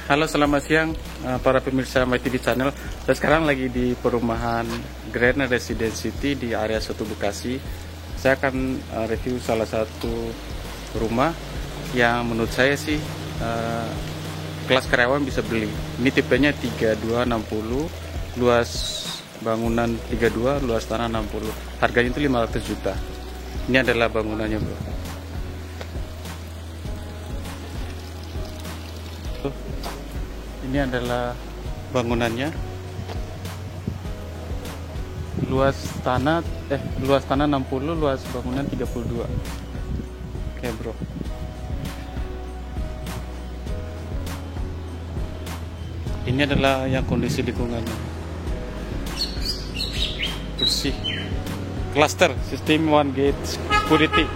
Halo, selamat siang para pemirsa MyTV Channel. Saya sekarang lagi di perumahan Grand Residence City di area Soto Bekasi. Saya akan review salah satu rumah yang menurut saya sih kelas karyawan bisa beli. Ini tipenya 3260, luas bangunan 32, luas tanah 60. Harganya itu 500 juta. Ini adalah bangunannya, bro. Ini adalah bangunannya. Luas tanah 60, luas bangunan 32. Oke, bro. Ini adalah yang kondisi lingkungannya. Bersih. Cluster sistem one gate security.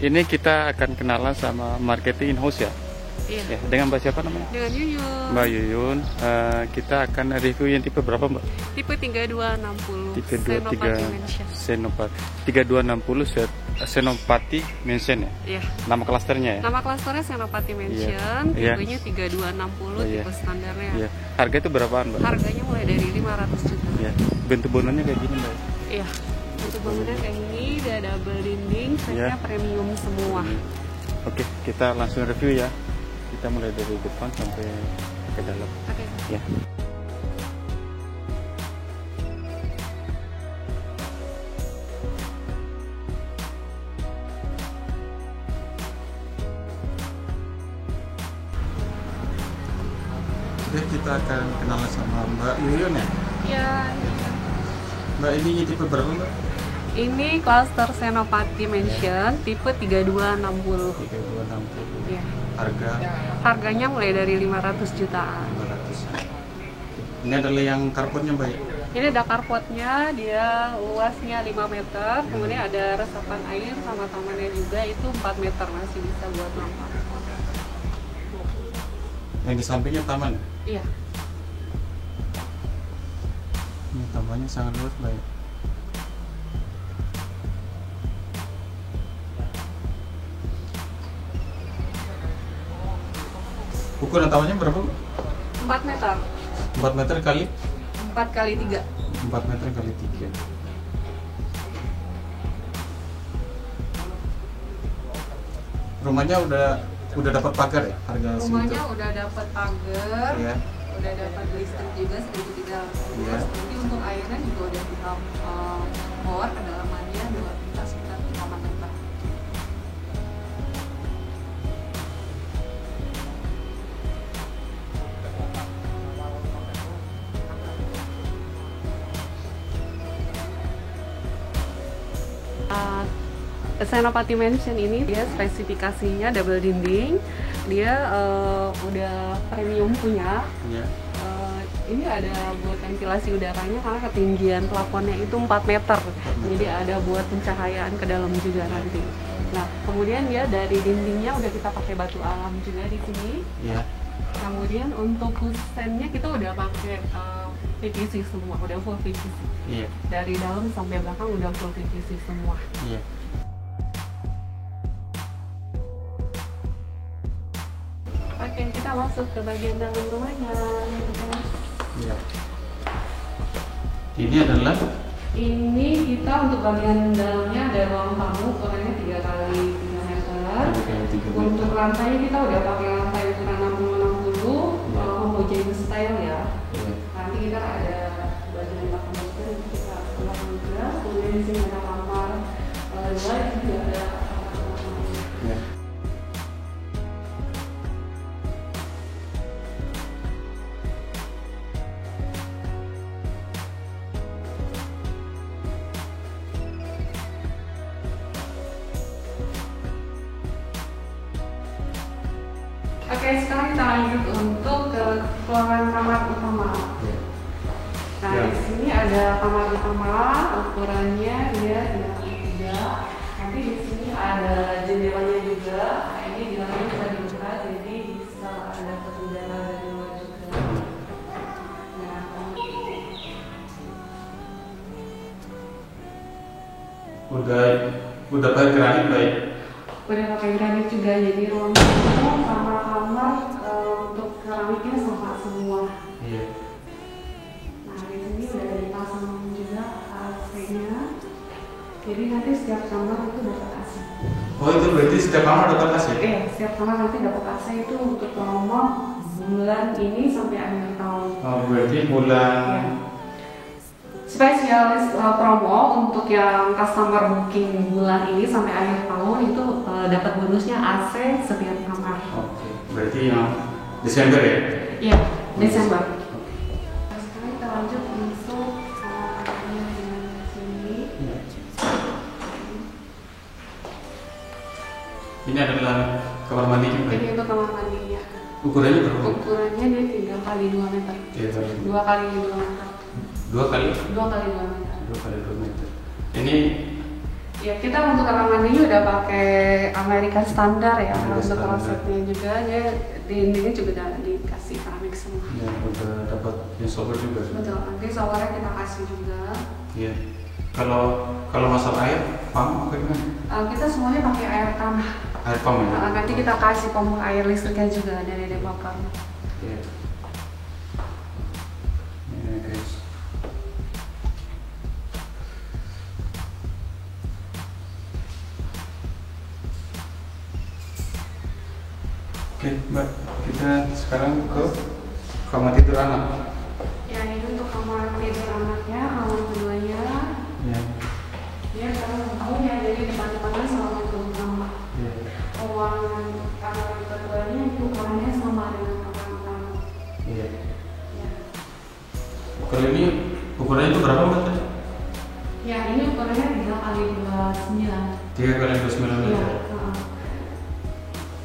Ini kita akan kenalan sama marketing in-house ya? Iya. Ya, dengan Mbak siapa namanya? Dengan Yuyun. Mbak Yuyun. Kita akan review yang tipe berapa, Mbak? Tipe 3260. Tipe Senopati Mansion. Senopati. 3260 Senopati Mansion ya? Iya. Nama klasternya ya? Nama klasternya Senopati Mansion. Iya. Tipenya 3260, Iya. tipe standarnya. Iya. Harga itu berapaan, Mbak? Harganya mulai dari 500 juta. Iya. Bentuk bangunannya kayak gini, Mbak? Iya. Untuk bangunan kayak gini, udah double dinding, setnya premium semua. Oke, kita langsung review ya. Kita mulai dari depan sampai ke dalam. Oke. Ya. Oke, kita akan kenalan sama Mbak Yuyun ya. Iya. Mbak, ini tipe berapa, Mbak? Ini klaster Senopati Mansion, tipe 3260. 3260. Iya. Harga Harganya mulai dari 500 jutaan. 500. Ini adalah yang carportnya, Mbak. Ini ada carportnya, dia luasnya 5 meter, kemudian ada resapan air sama tamannya juga, itu 4 meter, masih bisa buat nampak. Yang di sampingnya taman. Iya. Ini tamannya sangat luas, Mbak. Ukuran tamannya berapa? 4 meter. 4 meter kali 4 kali 3. 4 meter kali 3. Rumahnya udah dapat pagar ya? Harga Rumahnya segitu. udah dapat pagar, Iya. udah dapat listrik juga sedikit tinggal. Iya. Nanti untuk airnya juga udah kita bor, kedalamannya 2 meter sekitar 5 meter. Senopati Mansion ini dia spesifikasinya double dinding, dia udah premium punya. Iya. Ini ada buat ventilasi udaranya karena ketinggian plafonnya itu 4 meter, jadi ada buat pencahayaan ke dalam juga nanti. Nah, kemudian dia dari dindingnya udah kita pakai batu alam juga di sini. Iya. Kemudian untuk kusennya kita udah pakai PVC semua, udah full PVC. Iya. Dari dalam sampai belakang udah full PVC semua. Iya. Oke, kita masuk ke bagian dalam rumahnya. Iya. Ini adalah Ini kita untuk bagian dalamnya ada ruang tamu, ukurannya 3 kali 3 meter. Untuk lantainya kita udah pakai lantai ukuran 60-60, homogeneous style ya. Iya. Nanti kita ada bagian belakang juga, kita belakang juga. Kemudian di sini ada kamar dua, di sini juga ada kamar. Iya. Oke, sekarang kita lanjut untuk ke ruangan kamar utama. Nah, Ya. di sini ada kamar utama, ukurannya dia 3x3. Nanti di sini ada jendelanya juga. Ini jendelanya bisa dibuka, jadi bisa ada udara dari luar juga. Nah, udah pakai granit baik. udah pakai granit juga, jadi ruang tamu sama kamar untuk keramiknya sama semua. Iya. Nah, di sini udah dipasang juga AC-nya. Jadi nanti setiap kamar itu dapat AC. Oh, itu berarti setiap kamar dapat AC? Iya, setiap kamar nanti dapat AC itu untuk promo bulan ini sampai akhir tahun. Oh, berarti bulan Ya. Spesialis promo untuk yang customer booking bulan ini sampai akhir tahun itu dapat bonusnya AC setiap kamar. Oke, berarti yang Desember ya? Iya, Desember. Sekarang kita lanjut masuk kamarnya di sini. Ini adalah kamar mandi juga. Ini untuk kamar mandinya. Ukurannya berapa? Ukurannya dia 3 kali 2 meter. 2 kali 2 meter. 2 kali? 2 kali 2 meter. 2 kali 2 meter. Ini Ya, kita untuk kamar mandinya udah pakai American standar ya. American Untuk standar. klosetnya juga, dia dindingnya juga udah dikasih keramik semua. ya, udah dapat shower juga. Betul, nanti showernya kita kasih juga. Iya. Kalau masalah air, pump apa gimana? Kita semuanya pakai air tanah. Air pump ya? Nanti kita kasih pompa air listriknya juga dari developer. Iya. Ini guys. Oke, Mbak, kita sekarang ke kamar tidur anak. Ya, ini untuk kamar tidur anaknya, kamar keduanya. Ya. Dia sekarang tahu ya, jadi depan-depannya sama sama. Ya. Ruangan kamar keduanya itu ukurannya sama dengan kamar pertama. Iya. Ya. Kalau ini ukurannya itu berapa, Mbak? Ya, ini ukurannya 3 kali 29. 3 kali 29 Iya. meter.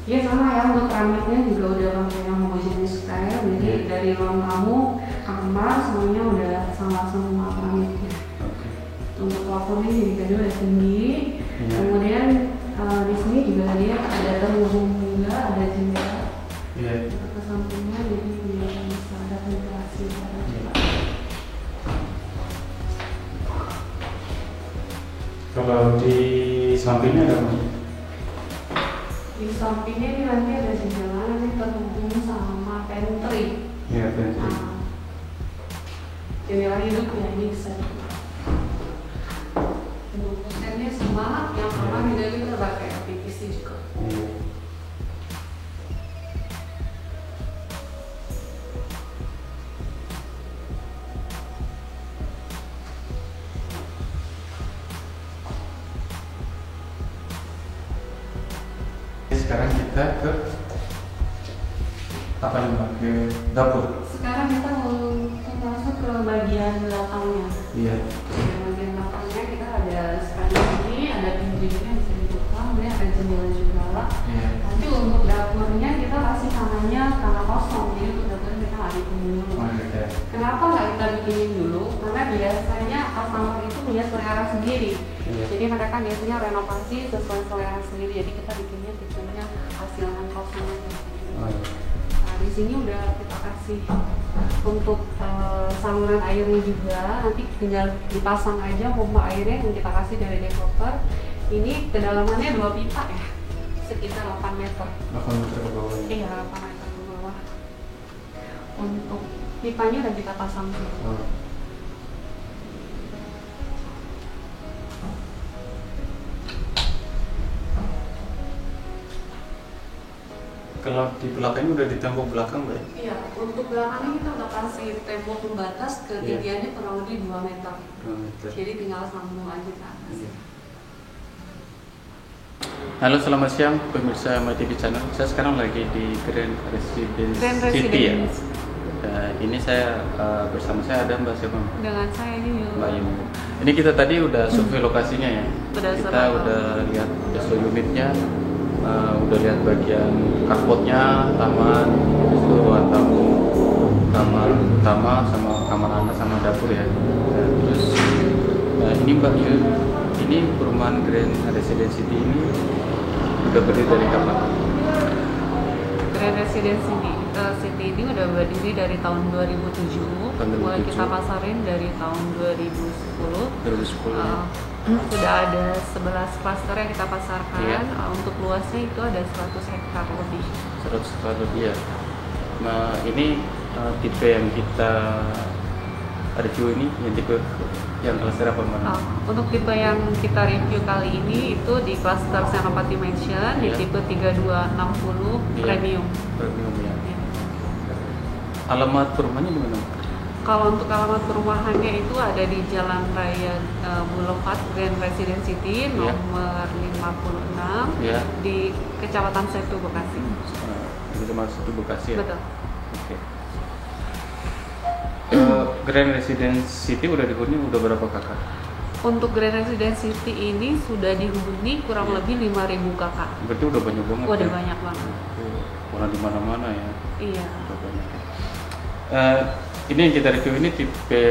Iya sama ya, untuk keramiknya juga udah pakai yang homogenis style. Jadi dari ruang tamu, kamar semuanya udah sama semua keramiknya. Oke. Untuk plafonnya juga dia udah tinggi. Iya. Kemudian di sini juga dia ada terhubung juga, ada jendela Iya. ke sampingnya, jadi dia bisa ada ventilasi udara juga. Kalau di sampingnya ada apa? Di sampingnya ini nanti ada jendela, nanti terhubung sama pantry. Iya, pantry. Jendela hidup ya, ini bisa dibuka. Bungkusannya sama, yang kamar juga kita pakai PVC juga. Iya. Sekarang kita ke apa nih, Mbak? Ke dapur. Sekarang kita masuk ke bagian belakangnya. Iya. Di bagian belakangnya kita ada sekarang ini ada pintu juga yang bisa dibuka, kemudian ada jendela juga. Iya. Nanti untuk dapurnya kita kasih tanahnya tanah kosong, jadi untuk dapurnya kita nggak bikinin dulu. Oh, iya. Kenapa nggak kita bikinin dulu? Karena biasanya customer itu punya selera sendiri. Iya. Jadi mereka biasanya renovasi sesuai selera sendiri. Jadi kita bikinnya tipenya hasilkan kosong aja. Oh, iya. Nah, di sini udah kita kasih untuk saluran airnya juga. Nanti tinggal dipasang aja pompa airnya yang kita kasih dari developer. Ini kedalamannya 2 pipa ya, sekitar 8 meter. 8 meter ke bawah. Iya, 8 meter ke bawah. Untuk pipanya udah kita pasang sih. Oh. Kalau di belakangnya udah di tembok belakang, Mbak? Iya, untuk belakangnya kita udah kasih tembok pembatas, ketinggiannya kurang lebih 2 meter. 2 meter. Jadi tinggal sambung aja ke atas. Iya. Halo, selamat siang pemirsa MyTV Channel. Saya sekarang lagi di Grand Residence Grand City ya. Residence. Ini saya bersama saya ada Mbak siapa? Dengan saya ini Mbak Yuni. Ini kita tadi udah survei lokasinya ya. Udah Kita survei. udah lihat deso unitnya, udah lihat bagian carportnya, taman, ruang tamu, kamar utama sama kamar anak sama dapur ya. Terus ini Mbak Yuni, ini perumahan Grand Residency ini udah berdiri dari kapan? Grand Residency City ini udah berdiri dari tahun 2007. Mulai kita pasarin dari tahun 2010. 2010. Sudah ada 11 klaster yang kita pasarkan. Iya. Untuk luasnya itu ada 100 hektar lebih. 100 hektar lebih ya. Nah ini tipe yang kita review ini yang tipe yang klaster apa mana? Untuk tipe yang kita review kali ini itu di klaster Senopati Mansion di Iya. tipe 3260 Iya. Premium. Premium ya. Ya. Alamat perumahannya di mana? Kalau untuk alamat perumahannya itu ada di Jalan Raya Boulevard Grand Residency City Iya. nomor 56 Ya. di Kecamatan Setu, Bekasi. Itu masuk di Bekasi ya. Betul. Oke. Grand Residence City udah dihuni udah berapa kakak? Untuk Grand Residency City ini sudah dihuni kurang Iya. lebih 5.000 kakak. Berarti udah banyak banget. Udah ya? banyak banget. Orang di mana-mana ya. Iya. Udah banyak. Ini yang kita review ini tipe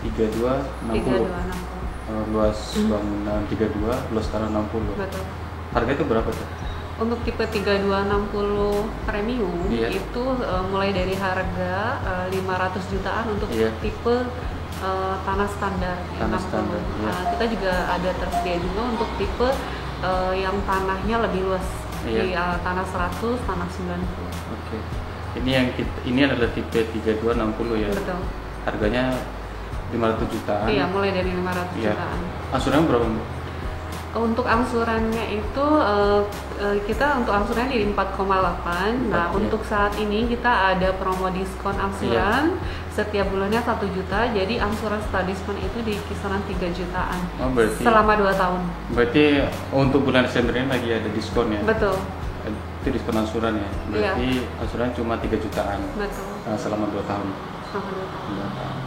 3260. 3260. Luas bangunan 32, luas tanah 60. Betul. Harga itu berapa tuh? Untuk tipe 3260 Premium Iya. itu mulai dari harga 500 jutaan untuk Iya. tipe tanah standar. Tanah 60. standar, iya. Kita juga ada tersedia juga untuk tipe yang tanahnya lebih luas. Iya. Di tanah 100, tanah 90. Oke. Ini adalah tipe 3260 ya. Betul. Harganya 500 jutaan. Iya, mulai dari 500 Iya. jutaan. Angsurannya berapa? Untuk angsurannya itu kita untuk angsurannya di 4,8. Nah, Iya. untuk saat ini kita ada promo diskon angsuran setiap bulannya 1 juta. Jadi angsuran setelah diskon itu di kisaran 3 jutaan Oh, berarti selama 2 tahun. Berarti untuk bulan Desember ini lagi ada diskon ya? Betul, Itu diskon angsuran ya? Berarti angsuran cuma 3 jutaan betul. selama 2 tahun. Selama 2 tahun. 2 tahun.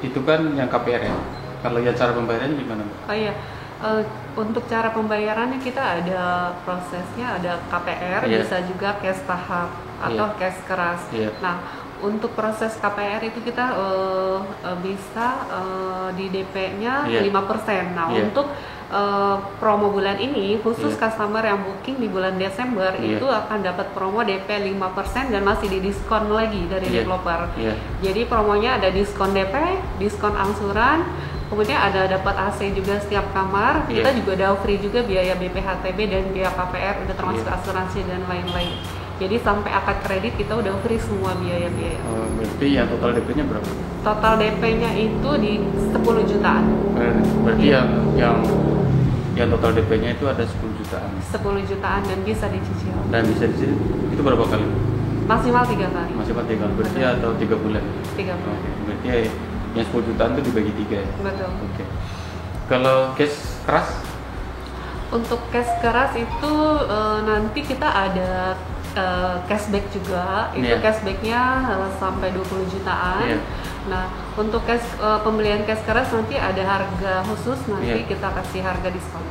Itu kan yang KPR ya? Kalau yang cara pembayarannya gimana, Mbak? Oh iya, untuk cara pembayarannya kita ada prosesnya, ada KPR, Iya. bisa juga cash tahap atau Iya. cash keras. Iya. Nah, untuk proses KPR itu kita bisa di DP-nya Iya. 5%. Nah, Iya. untuk promo bulan ini khusus Iya. customer yang booking di bulan Desember Iya. itu akan dapat promo DP 5% dan masih didiskon lagi dari Iya. developer. Iya. Jadi promonya ada diskon DP, diskon angsuran, kemudian ada dapat AC juga setiap kamar. Iya. Kita juga ada free juga biaya BPHTB dan biaya KPR, udah termasuk Iya. asuransi dan lain-lain. Jadi sampai akad kredit kita udah free semua biaya-biaya. Oh, berarti yang total DP-nya berapa? Total DP-nya itu di 10 jutaan. Berarti Iya. yang total DP-nya itu ada 10 jutaan 10 jutaan dan bisa dicicil. dan bisa dicicil itu berapa kali? Maksimal 3 kali. Masih 3 kali berarti Betul. atau 3 bulan? 3 bulan. Oke, berarti yang 10 jutaan itu dibagi 3 ya? Betul. Oke. Kalau cash keras? Untuk cash keras itu nanti kita ada cashback juga. Itu Iya. cashbacknya sampai 20 jutaan. Iya. Nah, untuk pembelian cash keras nanti ada harga khusus, nanti Iya. kita kasih harga diskon.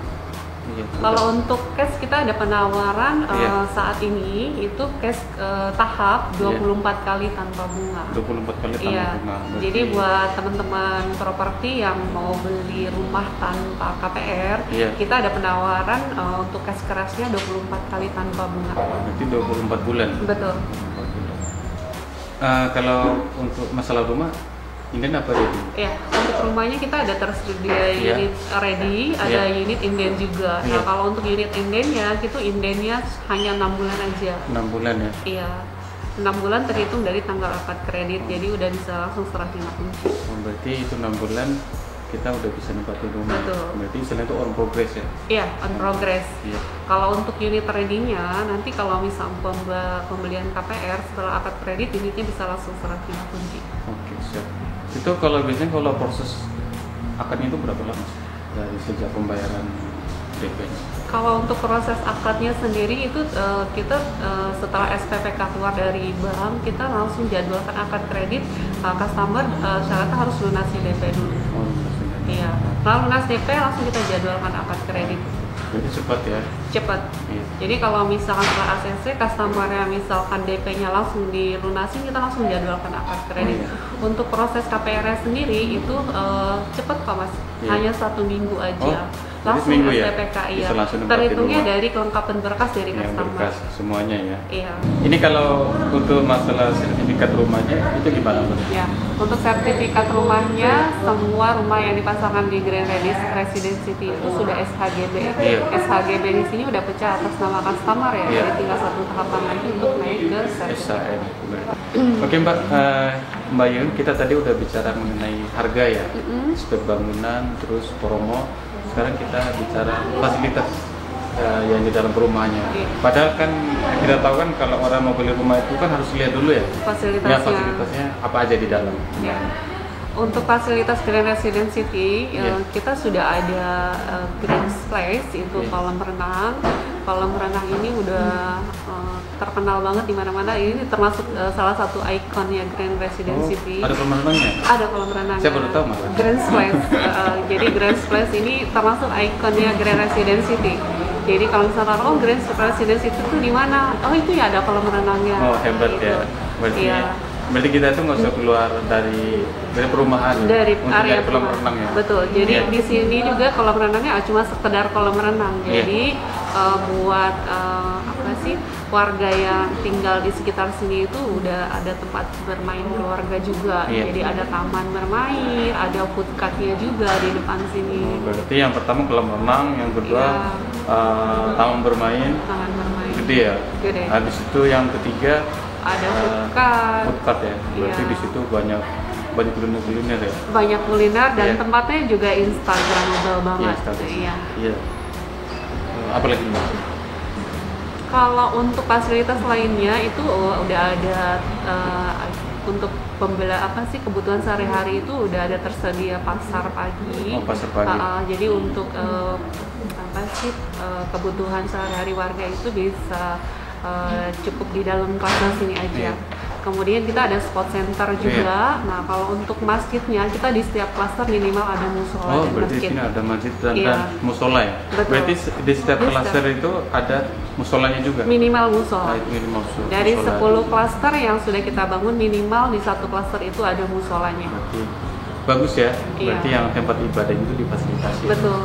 Iya. Kalau untuk cash kita ada penawaran Iya. saat ini itu cash tahap 24 kali tanpa bunga. 24 kali tanpa Iya. bunga. Berarti- Jadi buat teman-teman properti yang mau beli rumah tanpa KPR, Iya. kita ada penawaran untuk cash kerasnya 24 kali tanpa bunga. berarti 24 bulan. Betul. 24 bulan. Kalau untuk masalah rumah, ini apa ya? Ya, untuk rumahnya kita ada tersedia Iya. unit ready, ada Iya. unit inden juga. Iya. Nah, kalau untuk unit indennya, itu indennya hanya 6 bulan aja. 6 bulan ya? Iya, 6 bulan terhitung dari tanggal akad kredit, jadi udah bisa langsung serah terima kunci. Oh, berarti itu 6 bulan kita udah bisa nempatin rumah. Betul. Berarti istilahnya itu on progress ya? Iya, on progress. Iya. Kalau untuk unit ready-nya, nanti kalau misal pembelian KPR setelah akad kredit, unitnya bisa langsung serah terima kunci. Oke, siap. Itu kalau biasanya kalau proses akadnya itu berapa lama? Dari sejak pembayaran DP-nya? Kalau untuk proses akadnya sendiri itu kita setelah SPPK keluar dari bank, kita langsung jadwalkan akad kredit. Customer syaratnya harus lunasi DP dulu. Oh, maksudnya. Iya. Lalu lunas DP langsung kita jadwalkan akad kredit. Jadi cepat ya? Cepat. Iya. Jadi kalau misalkan setelah ACC, customer yang misalkan DP-nya langsung dilunasi, kita langsung jadwalkan akad kredit. Oh, iya. Untuk proses KPR sendiri itu cepat kok Mas, hanya 1 minggu aja. Langsung seminggu SPPK ya? Bisa langsung nempatin terhitungnya rumah. dari kelengkapan berkas dari Yang customer. berkas semuanya ya. Iya. Ini kalau untuk masalah sertifikat rumahnya itu gimana Mbak? Ya, untuk sertifikat rumahnya, semua rumah yang dipasangkan di Grand Residency itu sudah SHGB. Iya. SHGB di sini udah pecah atas nama customer ya, Iya. jadi tinggal 1 tahapan lagi untuk naik ke sertifikat. SHM. Oke Mbak Yun, kita tadi udah bicara mengenai harga ya, spek bangunan, terus promo. Sekarang kita bicara fasilitas yang di dalam perumahannya. Iya. Padahal kan kita tahu kan kalau orang mau beli rumah itu kan harus lihat dulu ya. Fasilitasnya. Ya, fasilitasnya apa aja di dalam. Ya. Untuk fasilitas Grand Residency Iya. kita sudah ada Grand Splash, itu Iya. kolam renang. Kolam renang ini udah terkenal banget di mana-mana. Ini termasuk salah satu ikonnya Grand Residency. Ada kolam renangnya? Ada kolam renang. Saya baru tahu malah. Grand Splash. Jadi Grand Splash ini termasuk ikonnya Grand Residency. Jadi kalau misalnya Grand Residency itu tuh di mana? Oh itu ya ada kolam renangnya. Oh hebat Gitu. ya. Berarti Iya. berarti kita tuh nggak usah keluar dari perumahan Dari untuk area nyari kolam perumahan. renang ya. Betul. Jadi Iya. di sini juga kolam renangnya cuma sekedar kolam renang. Iya. Jadi buat apa sih warga yang tinggal di sekitar sini itu udah ada tempat bermain keluarga juga. Iya. Jadi ada taman bermain, ada food court-nya juga di depan sini. Berarti yang pertama kolam renang, yang kedua taman bermain Taman bermain. gede ya. Gede. Habis itu yang ketiga Ada food court. food court ya. Berarti Iya. di situ banyak kuliner ya. Banyak kuliner dan Iya. tempatnya juga instagramable banget. Iya. Iya. Apa lagi Mbak? Kalau untuk fasilitas lainnya itu udah ada untuk kebutuhan sehari-hari itu udah ada tersedia pasar pagi. Oh, pasar pagi. Jadi untuk kebutuhan sehari-hari warga itu bisa cukup di dalam klaster sini aja. Iya. Kemudian kita ada spot center juga. Nah kalau untuk masjidnya kita di setiap klaster minimal ada musola Oh, dan berarti di masjid. sini ada masjid dan, Iya. dan musola ya. Betul. Berarti di setiap Di klaster setiap- itu ada musolanya juga. Minimal musola. Nah, itu minimal Dari musola. 10 klaster yang sudah kita bangun, minimal di satu klaster itu ada musolanya. Berarti bagus ya. Iya. Berarti yang tempat ibadah itu difasilitasi. Betul.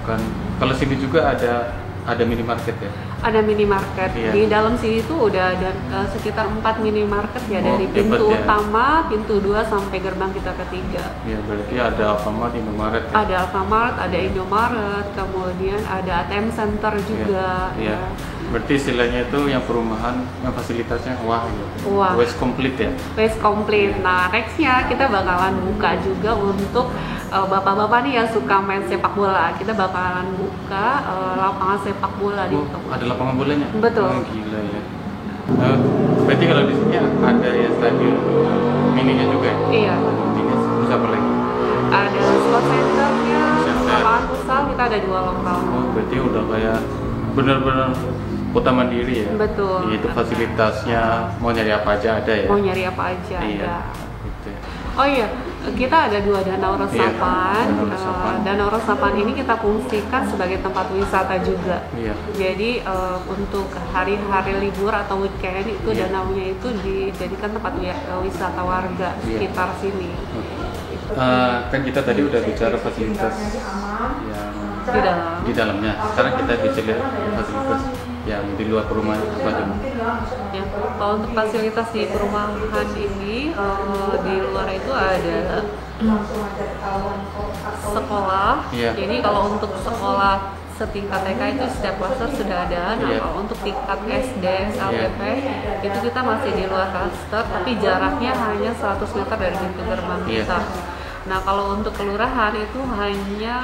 Bukan. Kalau sini juga ada minimarket ya. Ada minimarket. Iya. Di dalam sini tuh udah ada sekitar 4 minimarket ya, Oh, dari hebat pintu ya. utama, pintu 2 sampai gerbang kita ketiga. Ya berarti ada Alfamart, Indomaret ya. Ada Alfamart, ada Indomaret, kemudian ada ATM Center juga. Iya. Berarti istilahnya itu yang perumahan yang fasilitasnya wah gitu. Wah. Wes komplit ya. Waste complete. Nah, nextnya kita bakalan buka juga untuk bapak-bapak nih yang suka main sepak bola. Kita bakalan buka lapangan sepak bola di Oh, ada lapangan bolanya? Betul. Oh, gila ya. Berarti kalau di sini ada ya stadion mininya juga ya? Iya. Ini terus apa lagi? Ada sport centernya, Center. lapangan futsal kita ada 2 lokal. Oh, berarti udah kayak benar-benar kota mandiri ya? Betul. Itu fasilitasnya mau nyari apa aja ada ya? Mau nyari apa aja Iya. ada. Gitu ya. Oh iya, kita ada 2 danau resapan. Danau resapan. Danau resapan ini kita fungsikan sebagai tempat wisata juga. Iya. Jadi untuk hari-hari libur atau weekend itu Iya. danaunya itu dijadikan tempat wisata warga Iya. sekitar sini. Kan kita tadi udah bicara fasilitas yang Di dalam. di dalamnya. Sekarang kita bisa lihat fasilitas yang di luar perumahan apa aja. Ya, kalau untuk fasilitas di perumahan ini di luar itu ada sekolah. Iya. Jadi kalau untuk sekolah setingkat TK itu setiap klaster sudah ada. Nah, Iya. kalau untuk tingkat SD, LPP itu kita masih di luar klaster, tapi jaraknya hanya 100 meter dari pintu gerbang Iya. kita. Nah, kalau untuk kelurahan itu hanya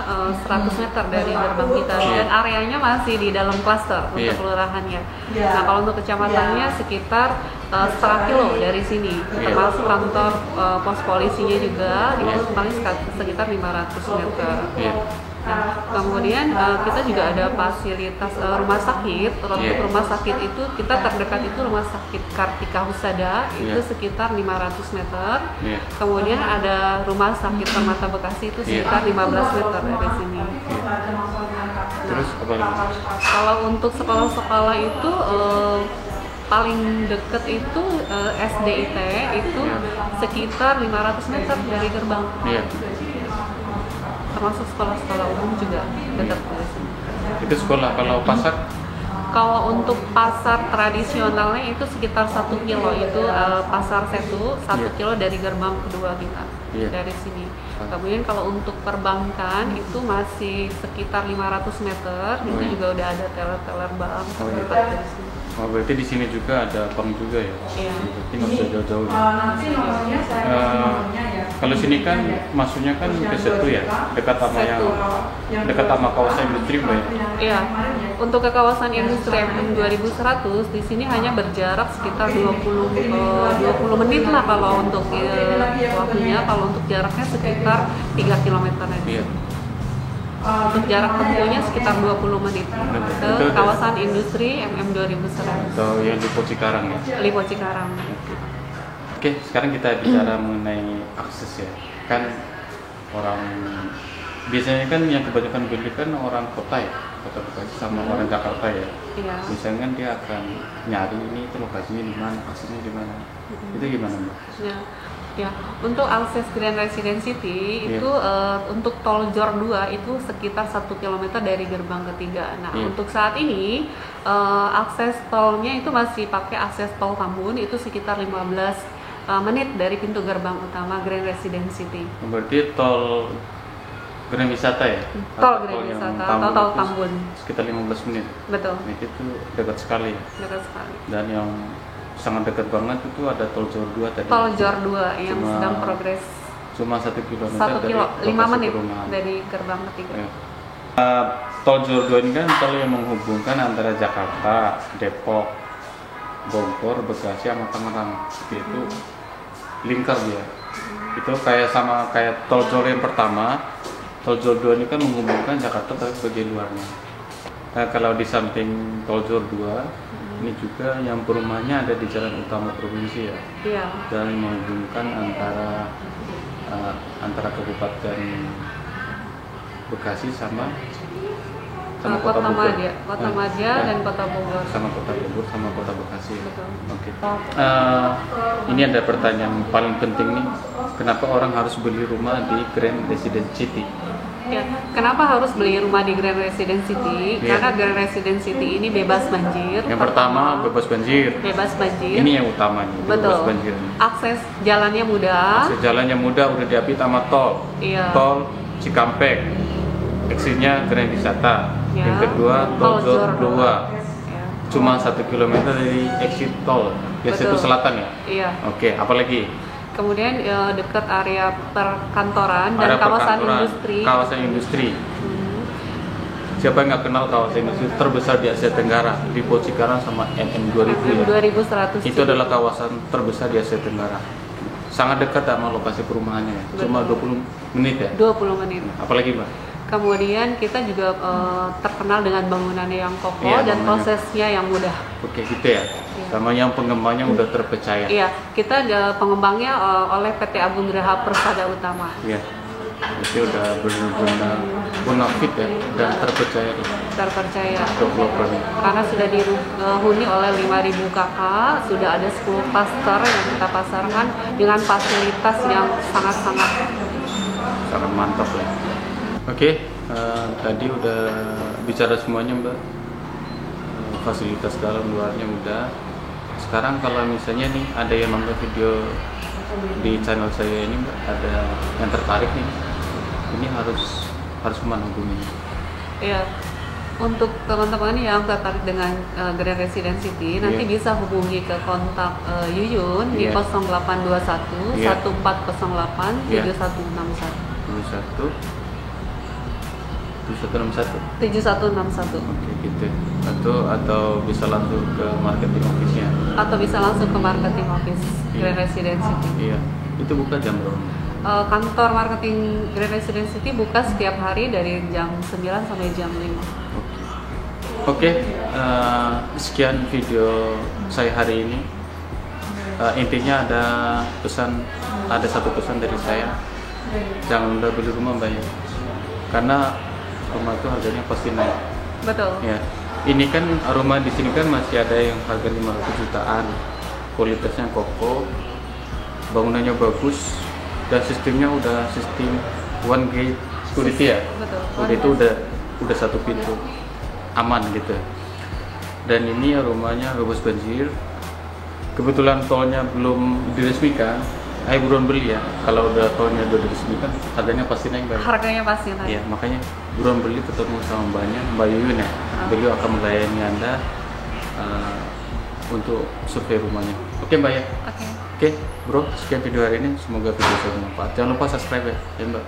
100 meter dari gerbang kita Iya. dan areanya masih di dalam klaster untuk Iya. kelurahannya. Nah, kalau untuk kecamatannya sekitar setengah kilo dari sini, Iya. termasuk kantor pos polisinya juga Iya. itu paling sekitar 500 meter. Iya. Nah, kemudian kita juga ada fasilitas rumah sakit. Untuk Iya. rumah sakit itu kita terdekat itu rumah sakit Kartika Husada itu Iya. sekitar 500 meter. Iya. Kemudian ada rumah sakit Permata Bekasi itu Iya. sekitar 15 meter dari sini. Terus apa lagi? Kalau untuk sekolah-sekolah itu paling deket itu SDIT itu Iya. sekitar 500 meter dari gerbang. Iya. Termasuk sekolah-sekolah umum juga dekat dari sini. Itu sekolah. Kalau pasar? Kalau untuk pasar tradisionalnya itu sekitar 1 kilo, itu pasar Setu 1 Iya. kilo dari gerbang kedua kita. Iya. Dari sini. Kemudian kalau untuk perbankan itu masih sekitar 500 meter, itu iya. juga udah ada teller-teller bank Oh, iya. dekat dari sini. Oh, berarti di sini juga ada bank juga ya? Iya. Berarti nggak usah jauh-jauh ya? Kalau sini kan masuknya kan ke Setu ya, dekat sama dekat sama kawasan industri, Mbak ya? Iya. Untuk ke kawasan industri MM 2100 di sini hanya berjarak sekitar 20 menit lah kalau untuk waktunya. Kalau untuk jaraknya sekitar 3 km aja. Iya. Untuk jarak tempuhnya sekitar 20 menit Itu ke kawasan industri MM 2100 Atau yang di Pos Cikarang ya? Lipo Cikarang. Oke, sekarang kita bicara mengenai akses ya. Kan orang biasanya kan yang kebanyakan beli kan orang kota ya, kota Bekasi sama orang Jakarta ya. Iya. Biasanya kan dia akan nyari ini itu lokasinya di mana, aksesnya di mana. Itu gimana, Mbak? Ya, untuk akses Grand Residence City Iya. itu untuk tol Jor 2 itu sekitar 1 km dari gerbang ketiga. Nah, Iya. untuk saat ini akses tolnya itu masih pakai akses tol Tambun, itu sekitar 15 menit dari pintu gerbang utama Grand Residence City. Berarti tol Grand Wisata ya? Tol Atau Grand yang Wisata Tambun atau tol itu Tambun. Sekitar 15 menit. Betul, Nah, itu dekat sekali ya. dekat sekali. Dan yang sangat dekat banget itu ada tol Jor 2 tadi. Tol Jor 2 yang Cuma- sedang progres. Cuma 1 kilometer 1 kilo, dari 5 lokasi menit perumahan. dari gerbang ketiga. Ya. Tol Jor 2 ini kan tol yang menghubungkan antara Jakarta, Depok, Bogor, Bekasi sama Tangerang. Itu lingkar dia. Itu kayak sama kayak tol Jor yang pertama. Tol Jor 2 ini kan menghubungkan Jakarta tapi bagian luarnya. Nah, kalau di samping tol Jor 2 ini juga yang perumahannya ada di jalan utama provinsi ya. Iya. Jalan yang menghubungkan antara Kabupaten Bekasi sama Kota Bogor. Madya, Kota Madya dan Kota Bogor. Sama Kota Bogor sama Kota Bekasi. Betul. Oke. Ini ada pertanyaan paling penting nih. Kenapa orang harus beli rumah di Grand Residence City? Ya, kenapa harus beli rumah di Grand Residence City? Iya. Karena Grand Residence City ini bebas banjir. Yang pertama bebas banjir. Bebas banjir. Ini yang utama nih, bebas Betul. banjir. Akses jalannya mudah. Akses jalannya mudah, udah diapit sama tol. Iya. Tol Cikampek. Exitnya Grand Wisata. Ya. Yang kedua tol Jor 2. Ya. Cuma 1 km dari exit tol. Biasa itu Betul. selatan ya. Iya. Oke, apalagi? Kemudian dekat area perkantoran dan Ada kawasan perkantoran, industri. Kawasan industri. Siapa yang nggak kenal kawasan industri terbesar di Asia Tenggara, Lipo Cikarang sama MM 2000 ya. 2100. Itu adalah kawasan terbesar di Asia Tenggara. Sangat dekat sama lokasi perumahannya ya. Cuma 20 menit ya. 20 menit. Apalagi, Mbak? Kemudian kita juga terkenal dengan bangunannya yang kokoh Iya, dan bangunannya. prosesnya yang mudah. Oke, gitu ya. Sama yang pengembangnya udah terpercaya. Iya, kita pengembangnya oleh PT Agung Geraha Persada Utama. Iya. Jadi udah benar-benar bonafit ya dan terpercaya tuh Terpercaya. developernya. Karena sudah dihuni oleh 5.000 kakak, sudah ada 10 klaster yang kita pasarkan dengan fasilitas yang sangat-sangat Sangat mantap ya. Oke, tadi udah bicara semuanya, Mbak. Fasilitas dalam luarnya udah. Sekarang kalau misalnya nih ada yang nonton video di channel saya ini, Mbak, ada yang tertarik nih, ini harus kemana hubunginya? ya. Untuk teman-teman yang tertarik dengan Grand Residence City, nanti Iya. bisa hubungi ke kontak Yuyun di Iya. 0821 Iya. 1408 Iya. 7161. 7161. Oke, gitu. Atau bisa langsung ke marketing office-nya. Atau bisa langsung ke marketing office Iya. Grand Residence City. Iya. Itu buka jam berapa? Kantor marketing Grand Residence City buka setiap hari dari jam 9 sampai jam 5. Oke, sekian video saya hari ini. Intinya ada satu pesan dari saya. Jangan mudah beli rumah, Mbak ya. Karena rumah itu harganya pasti naik. Betul. Ya. Ini kan rumah di sini kan masih ada yang harga 500 jutaan. Kualitasnya kokoh. bangunannya bagus, dan sistemnya udah sistem one gate security ya. Betul. Udah itu udah satu pintu, aman gitu. Dan ini rumahnya bebas banjir. Kebetulan tolnya belum diresmikan, ayo buruan beli ya. Kalau udah tolnya udah diresmikan, harganya pasti naik banget. Harganya pasti naik. Iya, makanya buruan beli, ketemu sama Mbak Yuyun ya. Beliau akan melayani Anda untuk survei rumahnya. Oke Mbak ya. Oke. Oke, bro, sekian video hari ini. Semoga video saya bermanfaat. Jangan lupa subscribe ya, Mbak.